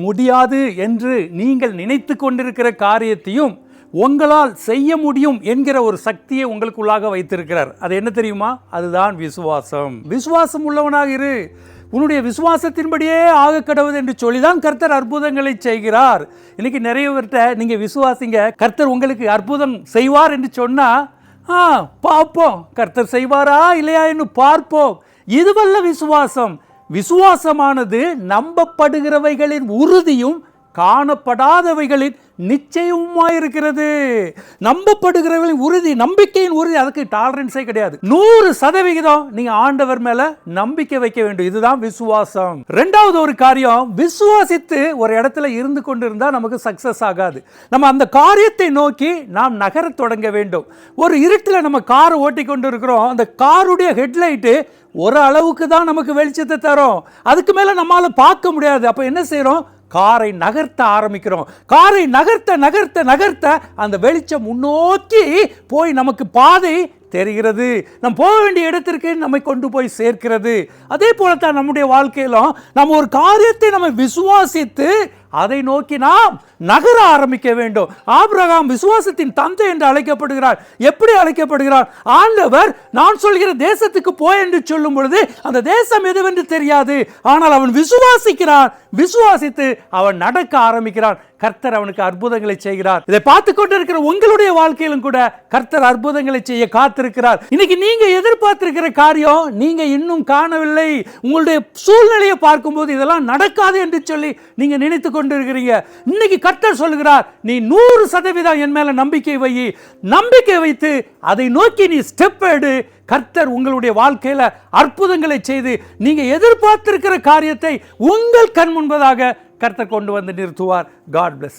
முடியாது என்று நீங்கள் நினைத்து கொண்டிருக்கிற காரியத்தையும் உங்களால் செய்ய முடியும் என்கிற ஒரு சக்தியை உங்களுக்குள்ளாக வைத்திருக்கிறார். அது என்ன தெரியுமா? அதுதான் விசுவாசம். விசுவாசம் உள்ளவனாக இரு, உன்னுடைய விசுவாசத்தின்படியே ஆக கடவுது என்று சொல்லிதான் கர்த்தர் அற்புதங்களை செய்கிறார். இன்னைக்கு நிறைய பேர்கிட்ட நீங்கள் விசுவாசிங்க, கர்த்தர் உங்களுக்கு அற்புதம் செய்வார் என்று சொன்னால் பார்ப்போம், கர்த்தர் செய்வாரா இல்லையா என்று பார்ப்போம். இதுவல்ல விசுவாசம். விசுவாசமானது நம்பப்படுகிறவைகளின் உறுதியும் காணப்படாதவைகளின் நிச்சயமாயிருக்கிறது. நம்பப்படுகிறவர்களின் உறுதி, நம்பிக்கையின் உறுதி, அதுக்கு டாலரன்ஸே கிடையாது. 100% நீங்க ஆண்டவர் மேல நம்பிக்கை வைக்க வேண்டும். இதுதான் விசுவாசம். இரண்டாவது ஒரு காரியம், விசுவாசித்து ஒரு இடத்துல இருந்து கொண்டிருந்தா நமக்கு சக்சஸ் ஆகாது. நம்ம அந்த காரியத்தை நோக்கி நாம் நகர தொடங்க வேண்டும். ஒரு இருட்டில் நம்ம காரை ஓட்டி கொண்டு இருக்கிறோம், அந்த காருடைய ஹெட்லைட்டு ஒரு அளவுக்கு தான் நமக்கு வெளிச்சத்தை தரும், அதுக்கு மேல நம்மால பார்க்க முடியாது. அப்ப என்ன செய்யறோம்? காரை நகர்த்த ஆரம்பிக்கிறோம். காரை நகர்த்த நகர்த்த நகர்த்த அந்த வெளிச்சம் முன்னோக்கி போய் நமக்கு பாதை தெரிகிறது, நம்ம போக வேண்டிய இடத்திற்கு நம்மை கொண்டு போய் சேர்க்கிறது. அதே போலத்தான் நம்முடைய வாழ்க்கையிலும் நம்ம ஒரு காரியத்தை நம்ம விசுவாசித்து அதை நோக்கி நாம் நகர ஆரம்பிக்க வேண்டும். ஆபிரகாம் விசுவாசத்தின் தந்தை என்று அழைக்கப்படுகிறார். எப்படி அழைக்கப்படுகிறார்? ஆண்டவர் நான் சொல்கிற தேசத்துக்கு போய் என்று சொல்லும் பொழுது அந்த தேசம் எதுவென்று தெரியாது, ஆனால் அவன் விசுவாசிக்கிறான். விசுவாசித்து அவன் நடக்க ஆரம்பிக்கிறான். கர்த்தர் அவனுக்கு அற்புதங்களை செய்கிறார். இதை பார்த்து கொண்டிருக்கிற உங்களுடைய வாழ்க்கையிலும் கூட கர்த்தர் அற்புதங்களை செய்ய காத்திருக்கிறார். இன்னைக்கு நீங்க எதிர்பார்த்திருக்கிற காரியம் நீங்க இன்னும் காணவில்லை. உங்களுடைய சூழ்நிலையை பார்க்கும்போது இதெல்லாம் நடக்காது என்று சொல்லி நீங்க நினைத்து கொண்டிருக்கிறீங்க. இன்னைக்கு கர்த்தர் சொல்கிறார், நீ 100% என் மேல நம்பிக்கை வை. நம்பிக்கை வைத்து அதை நோக்கி நீ ஸ்டெப் எடு. கர்த்தர் உங்களுடைய வாழ்க்கையில அற்புதங்களை செய்து நீங்க எதிர்பார்த்திருக்கிற காரியத்தை உங்கள் கண் முன்பதாக கர்த்தர் கொண்டு வந்து நிறுத்துவார். God bless.